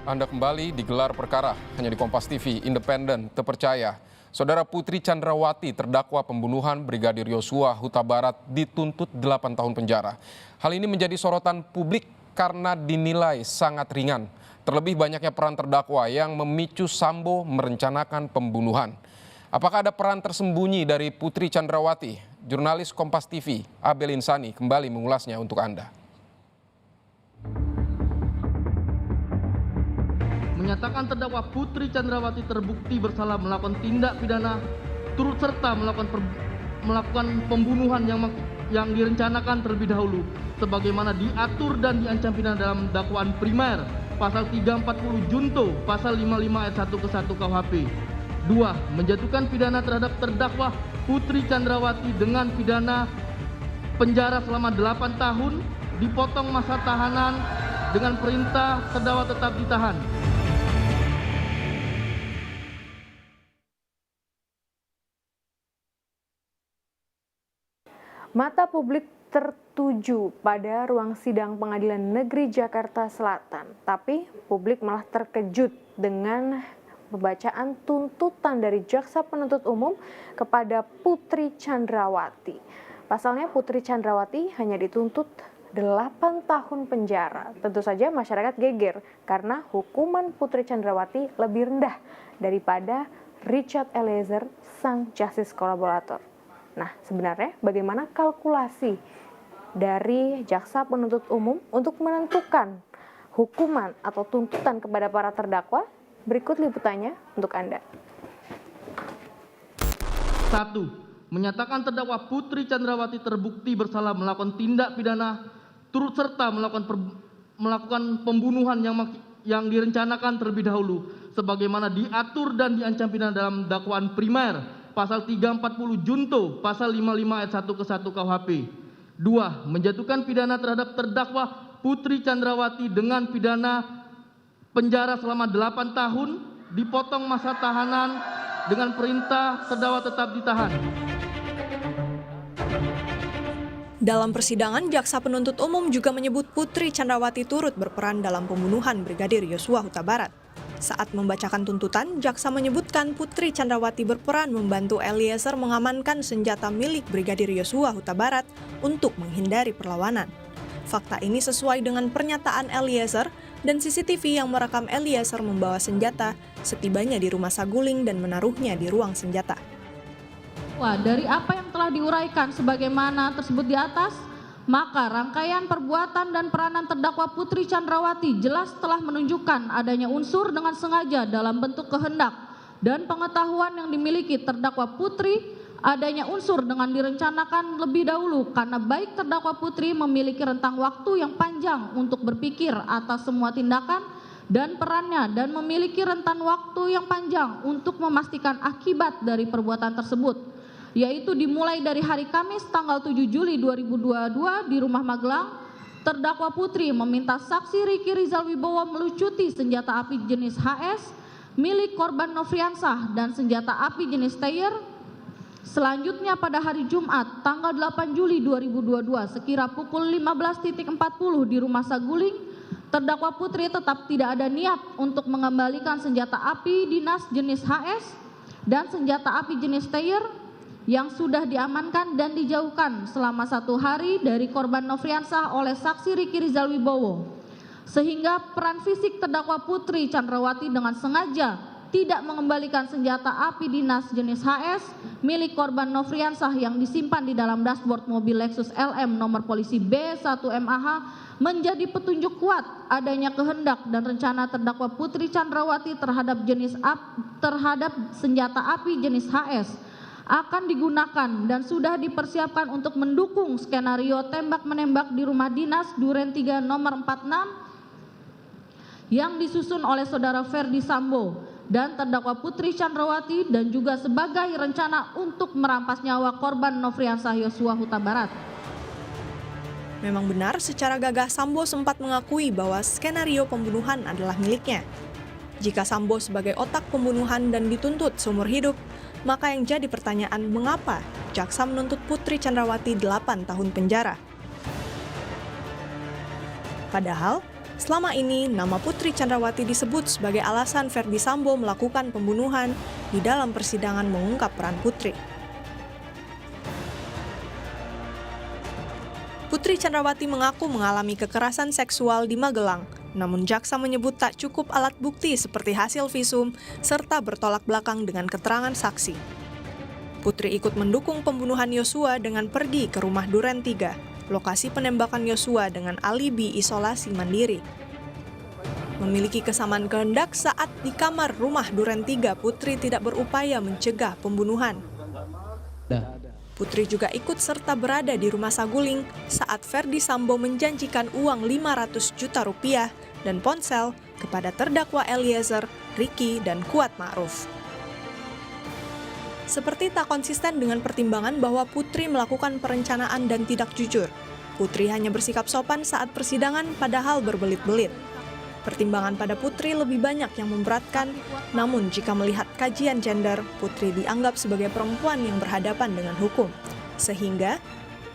Anda kembali di Gelar Perkara, hanya di Kompas TV, independen, terpercaya. Saudara Putri Chandrawati terdakwa pembunuhan Brigadir Yosua Huta Barat dituntut 8 tahun penjara. Hal ini menjadi sorotan publik karena dinilai sangat ringan. Terlebih banyaknya peran terdakwa yang memicu Sambo merencanakan pembunuhan. Apakah ada peran tersembunyi dari Putri Chandrawati? Jurnalis Kompas TV, Abel Insani, kembali mengulasnya untuk Anda. Menyatakan terdakwa Putri Chandrawati terbukti bersalah melakukan tindak pidana turut serta melakukan pembunuhan yang direncanakan terlebih dahulu sebagaimana diatur dan diancam pidana dalam dakwaan primer pasal 340 junto pasal 55 ayat 1 ke 1 KUHP. 2. Menjatuhkan pidana terhadap terdakwa Putri Chandrawati dengan pidana penjara selama 8 tahun, dipotong masa tahanan dengan perintah terdakwa tetap ditahan. Mata publik tertuju pada ruang sidang Pengadilan Negeri Jakarta Selatan, tapi publik malah terkejut dengan pembacaan tuntutan dari Jaksa Penuntut Umum kepada Putri Chandrawati. Pasalnya Putri Chandrawati hanya dituntut 8 tahun penjara. Tentu saja masyarakat geger karena hukuman Putri Chandrawati lebih rendah daripada Richard Eliezer, sang justice kolaborator. Nah, sebenarnya bagaimana kalkulasi dari Jaksa Penuntut Umum untuk menentukan hukuman atau tuntutan kepada para terdakwa? Berikut liputannya untuk Anda. 1. Menyatakan terdakwa Putri Chandrawati terbukti bersalah melakukan tindak pidana turut serta melakukan pembunuhan yang direncanakan terlebih dahulu sebagaimana diatur dan diancam pidana dalam dakwaan primer pasal 340 junto pasal 55 ayat 1 ke 1 KUHP. 2. Menjatuhkan pidana terhadap terdakwa Putri Chandrawati dengan pidana penjara selama 8 tahun, dipotong masa tahanan dengan perintah terdakwa tetap ditahan. Dalam persidangan, Jaksa Penuntut Umum juga menyebut Putri Chandrawati turut berperan dalam pembunuhan Brigadir Yosua Huta Barat. Saat membacakan tuntutan, Jaksa menyebutkan Putri Chandrawati berperan membantu Eliezer mengamankan senjata milik Brigadir Yosua Huta Barat untuk menghindari perlawanan. Fakta ini sesuai dengan pernyataan Eliezer dan CCTV yang merekam Eliezer membawa senjata setibanya di rumah Saguling dan menaruhnya di ruang senjata. Dari apa yang telah diuraikan sebagaimana tersebut di atas, maka rangkaian perbuatan dan peranan terdakwa Putri Chandrawati jelas telah menunjukkan adanya unsur dengan sengaja dalam bentuk kehendak dan pengetahuan yang dimiliki terdakwa Putri, adanya unsur dengan direncanakan lebih dahulu karena baik terdakwa Putri memiliki rentang waktu yang panjang untuk berpikir atas semua tindakan dan perannya dan memiliki rentan waktu yang panjang untuk memastikan akibat dari perbuatan tersebut, yaitu dimulai dari hari Kamis tanggal 7 Juli 2022 di Rumah Magelang, terdakwa Putri meminta saksi Riki Rizal Wibowo melucuti senjata api jenis HS milik korban Nofriansah dan senjata api jenis Steyr. Selanjutnya pada hari Jumat tanggal 8 Juli 2022 sekira pukul 15.40 di Rumah Saguling, terdakwa Putri tetap tidak ada niat untuk mengembalikan senjata api dinas jenis HS dan senjata api jenis Steyr yang sudah diamankan dan dijauhkan selama 1 hari dari korban Nofriansah oleh saksi Riki Rizal Wibowo, sehingga peran fisik terdakwa Putri Chandrawati dengan sengaja tidak mengembalikan senjata api dinas jenis HS milik korban Nofriansah yang disimpan di dalam dashboard mobil Lexus LM nomor polisi B1MAH menjadi petunjuk kuat adanya kehendak dan rencana terdakwa Putri Chandrawati terhadap senjata api jenis HS akan digunakan dan sudah dipersiapkan untuk mendukung skenario tembak-menembak di rumah dinas Duren 3 nomor 46 yang disusun oleh saudara Ferdi Sambo dan terdakwa Putri Chandrawati dan juga sebagai rencana untuk merampas nyawa korban Nofriansah Yosua Huta Barat. Memang benar secara gagah Sambo sempat mengakui bahwa skenario pembunuhan adalah miliknya. Jika Sambo sebagai otak pembunuhan dan dituntut seumur hidup, maka yang jadi pertanyaan mengapa jaksa menuntut Putri Chandrawati 8 tahun penjara. Padahal, Selama ini, nama Putri Chandrawati disebut sebagai alasan Ferdi Sambo melakukan pembunuhan di dalam persidangan mengungkap peran Putri. Putri Chandrawati mengaku mengalami kekerasan seksual di Magelang, namun jaksa menyebut tak cukup alat bukti seperti hasil visum serta bertolak belakang dengan keterangan saksi. Putri ikut mendukung pembunuhan Yosua dengan pergi ke rumah Duren 3, lokasi penembakan Yosua dengan alibi isolasi mandiri. Memiliki kesamaan kehendak saat di kamar rumah Duren 3, Putri tidak berupaya mencegah pembunuhan. Putri juga ikut serta berada di rumah Saguling saat Ferdi Sambo menjanjikan uang 500 juta rupiah dan ponsel kepada terdakwa Eliezer, Ricky, dan Kuat Ma'ruf. Seperti tak konsisten dengan pertimbangan bahwa Putri melakukan perencanaan dan tidak jujur, Putri hanya bersikap sopan saat persidangan padahal berbelit-belit. Pertimbangan pada Putri lebih banyak yang memberatkan, namun jika melihat kajian gender, Putri dianggap sebagai perempuan yang berhadapan dengan hukum. Sehingga,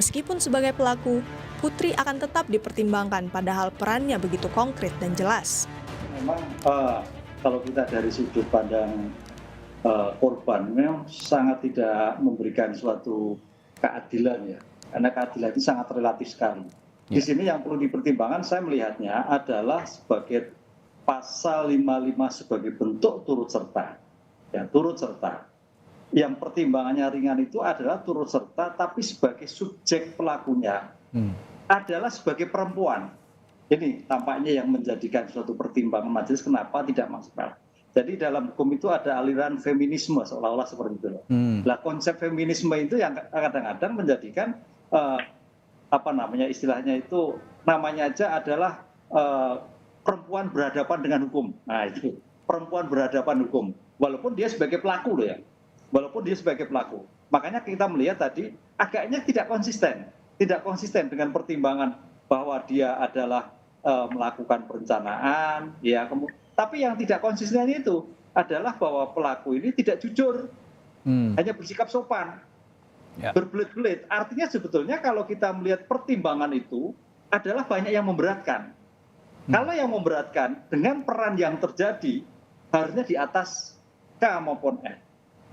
meskipun sebagai pelaku, Putri akan tetap dipertimbangkan padahal perannya begitu konkret dan jelas. Memang kalau kita dari sudut pandang korban, memang sangat tidak memberikan suatu keadilan ya, karena keadilan itu sangat relatif sekali. Di sini yang perlu dipertimbangkan saya melihatnya adalah sebagai pasal 55 sebagai bentuk turut serta. Ya, turut serta. Yang pertimbangannya ringan itu adalah turut serta tapi sebagai subjek pelakunya adalah sebagai perempuan. Ini tampaknya yang menjadikan suatu pertimbangan majelis kenapa tidak maksimal. Jadi dalam hukum itu ada aliran feminisme seolah-olah seperti itu. Nah, konsep feminisme itu yang kadang-kadang menjadikan istilahnya itu namanya aja adalah perempuan berhadapan dengan hukum. Nah itu perempuan berhadapan hukum walaupun dia sebagai pelaku loh ya, walaupun dia sebagai pelaku. Makanya kita melihat tadi agaknya tidak konsisten dengan pertimbangan bahwa dia adalah melakukan perencanaan ya. Tapi yang tidak konsisten itu adalah bahwa pelaku ini tidak jujur, hanya bersikap sopan. Ya. Berbelit-belit, artinya sebetulnya kalau kita melihat pertimbangan itu adalah banyak yang memberatkan. Kalau yang memberatkan dengan peran yang terjadi harusnya di atas K maupun F.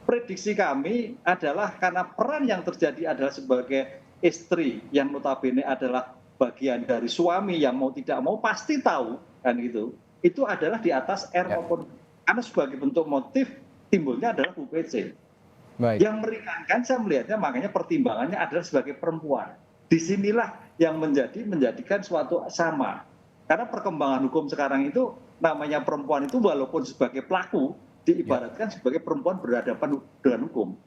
Prediksi kami adalah karena peran yang terjadi adalah sebagai istri yang notabene adalah bagian dari suami yang mau tidak mau pasti tahu kan gitu. Itu adalah di atas R maupun karena sebagai bentuk motif timbulnya adalah UPC. Baik. Yang meringankan saya melihatnya makanya pertimbangannya adalah sebagai perempuan. Disinilah yang menjadikan suatu sama. Karena perkembangan hukum sekarang itu namanya perempuan itu walaupun sebagai pelaku diibaratkan sebagai perempuan berhadapan dengan hukum.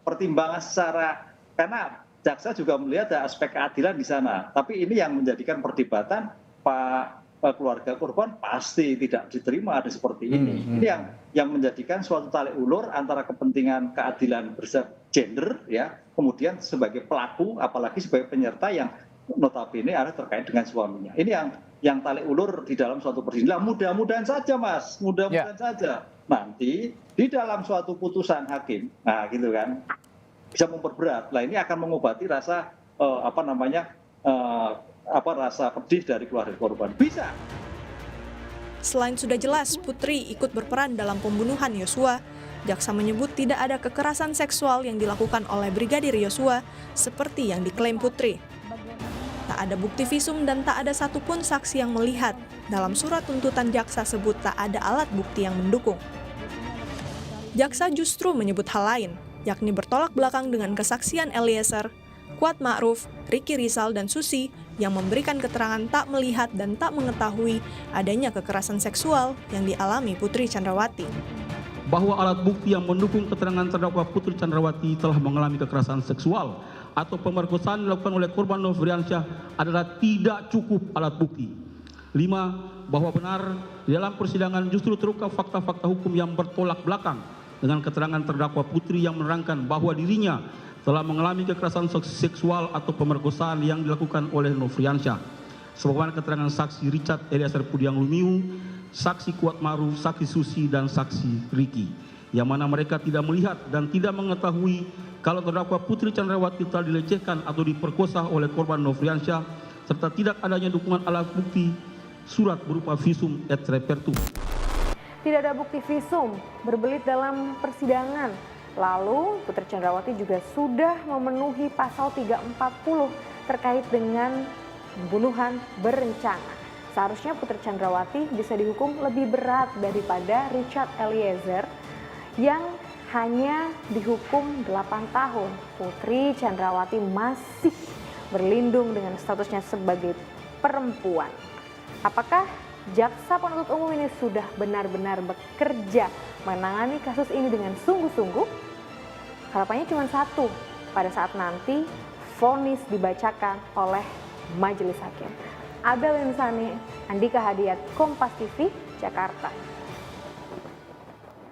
Pertimbangan secara karena jaksa juga melihat ada aspek keadilan di sana. Tapi ini yang menjadikan perdebatan keluarga korban pasti tidak diterima ada seperti ini. Ini yang menjadikan suatu tarik ulur antara kepentingan keadilan gender ya, kemudian sebagai pelaku apalagi sebagai penyerta yang notabene ada terkait dengan suaminya. Ini yang tarik ulur di dalam suatu persidangan. Mudah-mudahan saja Mas, mudah-mudahan saja nanti di dalam suatu putusan hakim, nah gitu kan, bisa memperberat. Nah ini akan mengobati rasa rasa pedih dari keluarga korban. Bisa. Selain sudah jelas Putri ikut berperan dalam pembunuhan Yosua, jaksa menyebut tidak ada kekerasan seksual yang dilakukan oleh Brigadir Yosua seperti yang diklaim Putri. Tak ada bukti visum dan tak ada satupun saksi yang melihat. Dalam surat tuntutan jaksa sebut tak ada alat bukti yang mendukung. Jaksa justru menyebut hal lain, yakni bertolak belakang dengan kesaksian Eliezer, Kuat Ma'ruf, Ricky Rizal, dan Susi yang memberikan keterangan tak melihat dan tak mengetahui adanya kekerasan seksual yang dialami Putri Chandrawati. Bahwa alat bukti yang mendukung keterangan terdakwa Putri Chandrawati telah mengalami kekerasan seksual atau pemerkosaan dilakukan oleh korban Nofriansyah adalah tidak cukup alat bukti. 5. Bahwa benar di dalam persidangan justru terungkap fakta-fakta hukum yang bertolak belakang dengan keterangan terdakwa Putri yang menerangkan bahwa dirinya telah mengalami kekerasan seksual atau pemerkosaan yang dilakukan oleh Nofriansyah. Sebagaimana keterangan saksi Richard Eliezer Pudiang Lumiu, saksi Kuat Ma'ruf, saksi Susi, dan saksi Ricky, yang mana mereka tidak melihat dan tidak mengetahui kalau terdakwa Putri Chandrawati telah dilecehkan atau diperkosa oleh korban Nofriansyah, serta tidak adanya dukungan alat bukti surat berupa visum et repertum. Tidak ada bukti visum berbelit dalam persidangan. Lalu Putri Chandrawati juga sudah memenuhi pasal 340 terkait dengan pembunuhan berencana. Seharusnya Putri Chandrawati bisa dihukum lebih berat daripada Richard Eliezer yang hanya dihukum 8 tahun. Putri Chandrawati masih berlindung dengan statusnya sebagai perempuan. Apakah jaksa penuntut umum ini sudah benar-benar bekerja menangani kasus ini dengan sungguh-sungguh? Harapannya cuma satu, pada saat nanti vonis dibacakan oleh majelis hakim. Abel Insani, Andika Hadiat, Kompas TV, Jakarta.